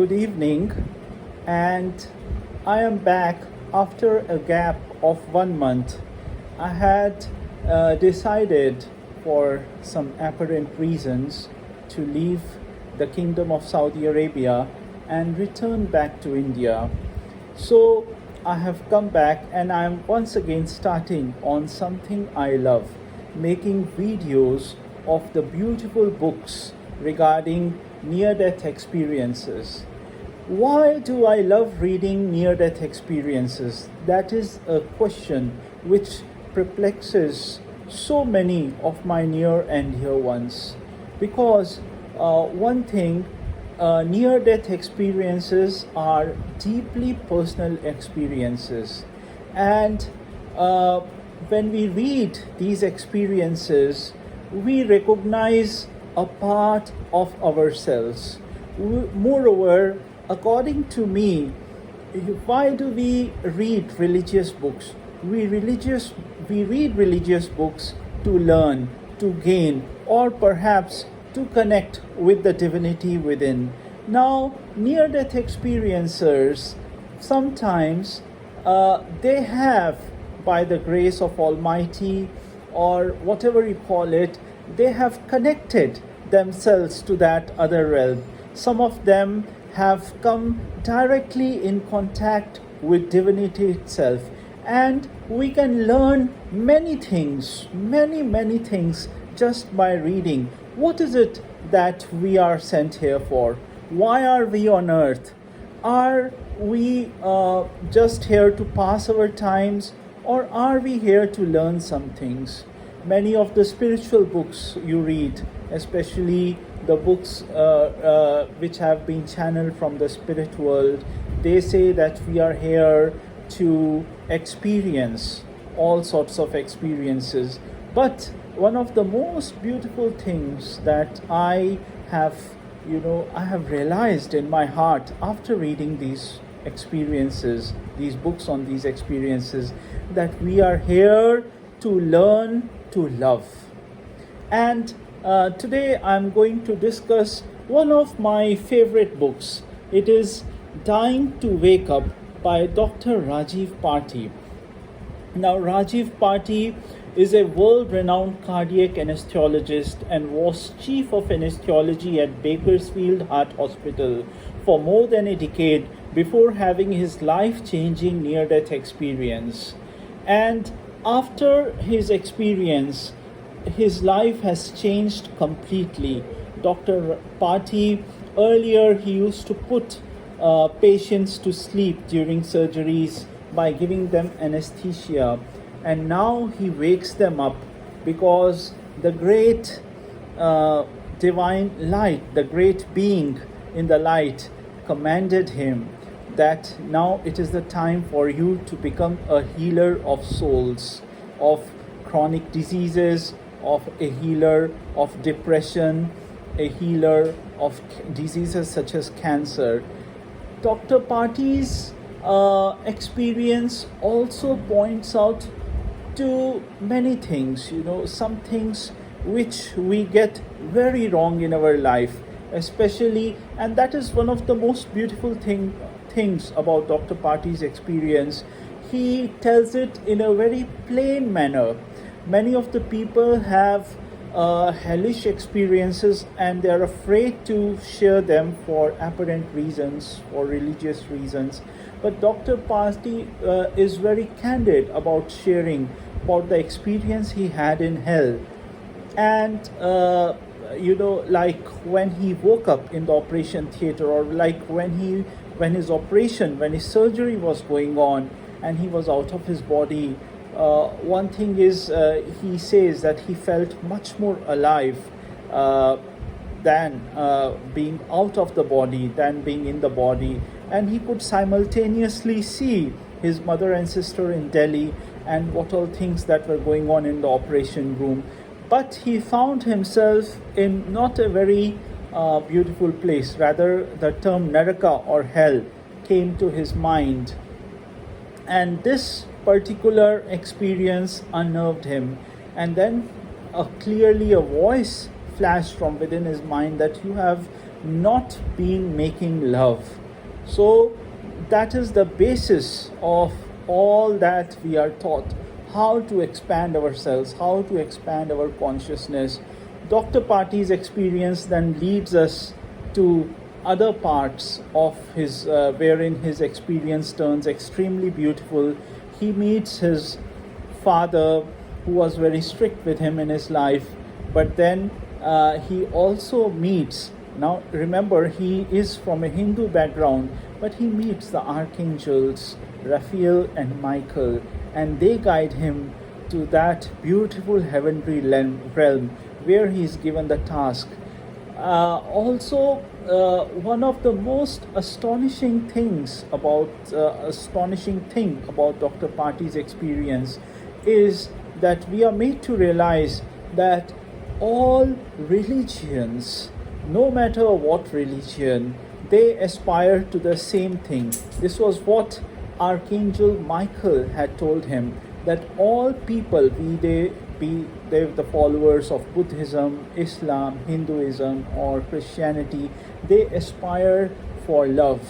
good evening, and I am back after a gap of 1 month. I had decided, for some apparent reasons, to leave the Kingdom of Saudi Arabia and return back to India. So I have come back and I am once again starting on something I love, making videos of the beautiful books regarding near-death experiences. Why do I love reading near-death experiences? That is a question which perplexes so many of my near and dear ones. Because one thing, near-death experiences are deeply personal experiences. And when we read these experiences, we recognize a part of ourselves. Moreover, according to me, why do we read religious books? We read religious books to learn, to gain, or perhaps to connect with the divinity within. Now, near-death experiencers, sometimes they have, by the grace of Almighty, or whatever you call it, they have connected themselves to that other realm. Some of them have come directly in contact with divinity itself, and we can learn many things, many things just by reading. What is it that we are sent here for? Why are we on earth? Are we just here to pass our times, or are we here to learn some things? Many of the spiritual books you read, especially the books which have been channeled from the spirit world, they say that we are here to experience all sorts of experiences. But one of the most beautiful things that I have realized in my heart after reading these experiences, these books on these experiences, that we are here to learn to love. And today I'm going to discuss one of my favorite books. It is Dying to Wake Up by Dr. Rajiv Parti. Now, Rajiv Parti is a world-renowned cardiac anesthesiologist and was chief of anesthesiology at Bakersfield Heart Hospital for more than a decade before having his life-changing near-death experience. And after his experience, his life has changed completely. Dr. Parti, earlier he used to put patients to sleep during surgeries by giving them anesthesia, and now he wakes them up because the great divine light, the great being in the light, commanded him that now it is the time for you to become a healer of souls, of chronic diseases, of a healer of depression, a healer of diseases such as cancer. Dr. Parti's experience also points out to many things, some things which we get very wrong in our life, especially, and that is one of the most beautiful things about Dr. Parti's experience. He tells it in a very plain manner. Many of the people have hellish experiences and they are afraid to share them for apparent reasons, for religious reasons. But Dr. Parti is very candid about sharing about the experience he had in hell. And like when he woke up in the operation theater, or like when his surgery was going on and he was out of his body. One thing is, he says that he felt much more alive than being out of the body, than being in the body. And he could simultaneously see his mother and sister in Delhi and what all things that were going on in the operation room. But he found himself in not a very beautiful place. Rather, the term Naraka or hell came to his mind. And this particular experience unnerved him. And then clearly a voice flashed from within his mind that you have not being making love. So that is the basis of all that we are taught, how to expand ourselves, how to expand our consciousness. Dr. Parti's experience then leads us to other parts of his, wherein his experience turns extremely beautiful. He meets his father, who was very strict with him in his life, but then he also meets, now remember, he is from a Hindu background, but he meets the archangels Raphael and Michael, and they guide him to that beautiful heavenly realm where he is given the task. Also, one of the most astonishing thing about Dr. Parti's experience is that we are made to realize that all religions, no matter what religion, they aspire to the same thing. This was what Archangel Michael had told him, that all people, be they the followers of Buddhism, Islam, Hinduism, or Christianity, they aspire for love,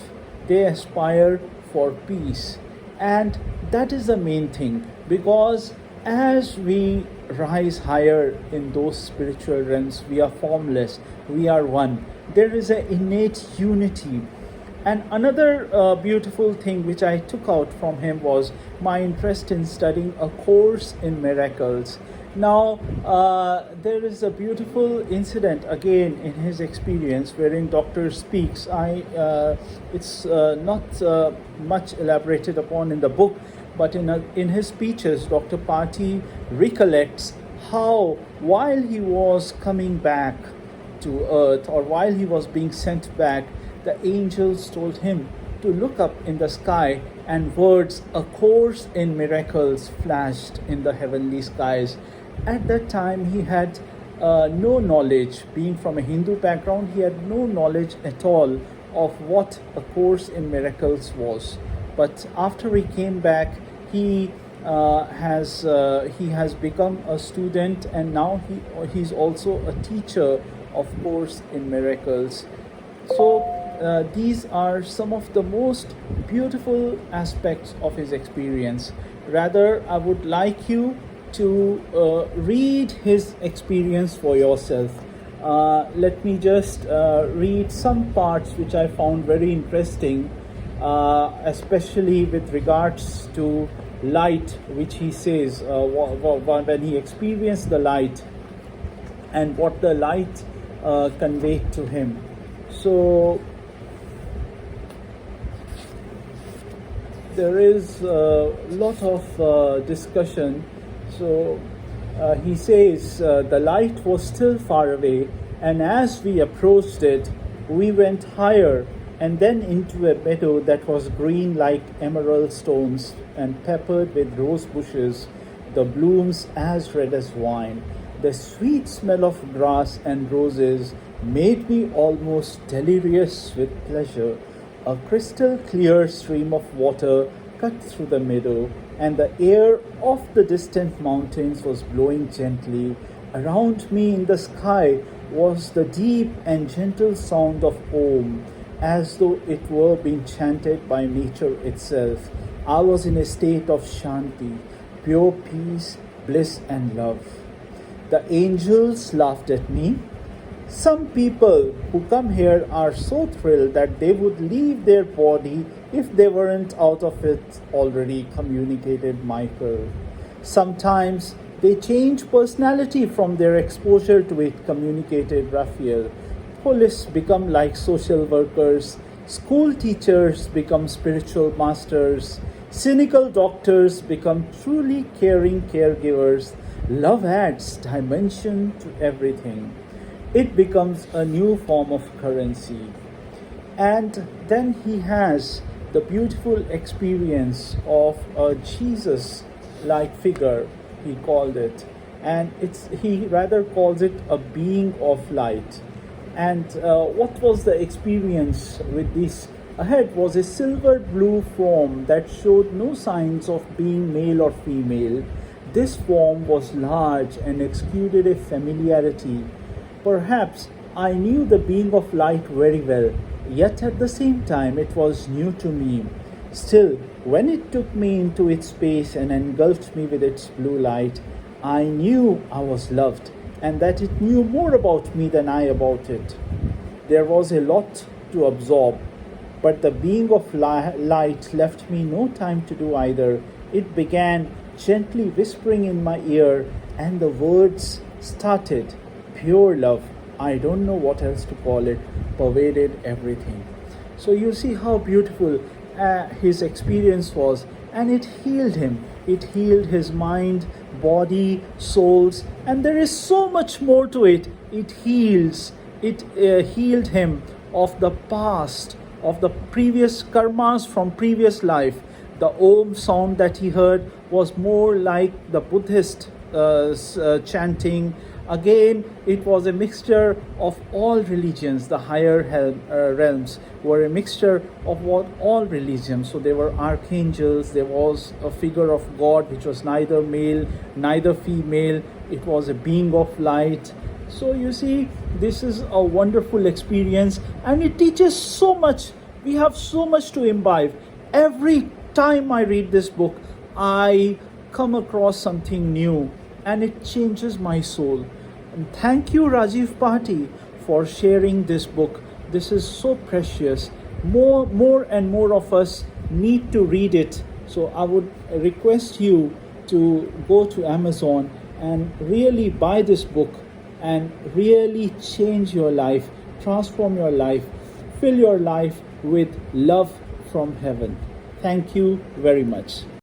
they aspire for peace. And that is the main thing, because as we rise higher in those spiritual realms, we are formless, we are one. There is an innate unity. And another beautiful thing which I took out from him was my interest in studying A Course in Miracles. Now, there is a beautiful incident again in his experience wherein Doctor speaks. It's not much elaborated upon in the book, but in his speeches, Dr. Parti recollects how, while he was coming back to earth, or while he was being sent back, the angels told him to look up in the sky, and words "A Course in Miracles" flashed in the heavenly skies. At that time, he had no knowledge. Being from a Hindu background, he had no knowledge at all of what A Course in Miracles was. But after he came back, he has become a student, and now he's also a teacher of Course in Miracles. So these are some of the most beautiful aspects of his experience. Rather, I would like you to read his experience for yourself. Let me just read some parts which I found very interesting, especially with regards to light, which he says when he experienced the light and what the light conveyed to him. So there is a lot of discussion. So he says the light was still far away, and as we approached it, we went higher and then into a meadow that was green like emerald stones and peppered with rose bushes, the blooms as red as wine. The sweet smell of grass and roses made me almost delirious with pleasure. A crystal clear stream of water cut through the meadow, and the air of the distant mountains was blowing gently. Around me in the sky was the deep and gentle sound of Om, as though it were being chanted by nature itself. I was in a state of Shanti, pure peace, bliss, and love. The angels laughed at me. Some people who come here are so thrilled that they would leave their body if they weren't out of it already, communicated Michael. Sometimes they change personality from their exposure to it, communicated Raphael. Police become like social workers, school teachers become spiritual masters, cynical doctors become truly caring caregivers. Love adds dimension to everything. It becomes a new form of currency. And then he has the beautiful experience of a Jesus-like figure, he called it. And he rather calls it a being of light. And what was the experience with this? Ahead was a silver blue form that showed no signs of being male or female. This form was large and exuded a familiarity. Perhaps I knew the being of light very well, yet at the same time it was new to me. Still, when it took me into its space and engulfed me with its blue light, I knew I was loved and that it knew more about me than I about it. There was a lot to absorb, but the being of light left me no time to do either. It began gently whispering in my ear, and the words started. Pure love, I don't know what else to call it, pervaded everything. So you see how beautiful his experience was, and it healed him. It healed his mind, body, souls, and there is so much more to it. It heals. It healed him of the past, of the previous karmas from previous life. The Om sound that he heard was more like the Buddhist chanting. Again, it was a mixture of all religions. The higher realms were a mixture of what all religions. So there were archangels, there was a figure of God which was neither male, neither female. It was a being of light. So you see, this is a wonderful experience, and it teaches so much. We have so much to imbibe. Every time I read this book, I come across something new, and it changes my soul. And thank you, Rajiv Parti, for sharing this book. This is so precious. More and more of us need to read it. So I would request you to go to Amazon and really buy this book and really change your life, transform your life, fill your life with love from heaven. Thank you very much.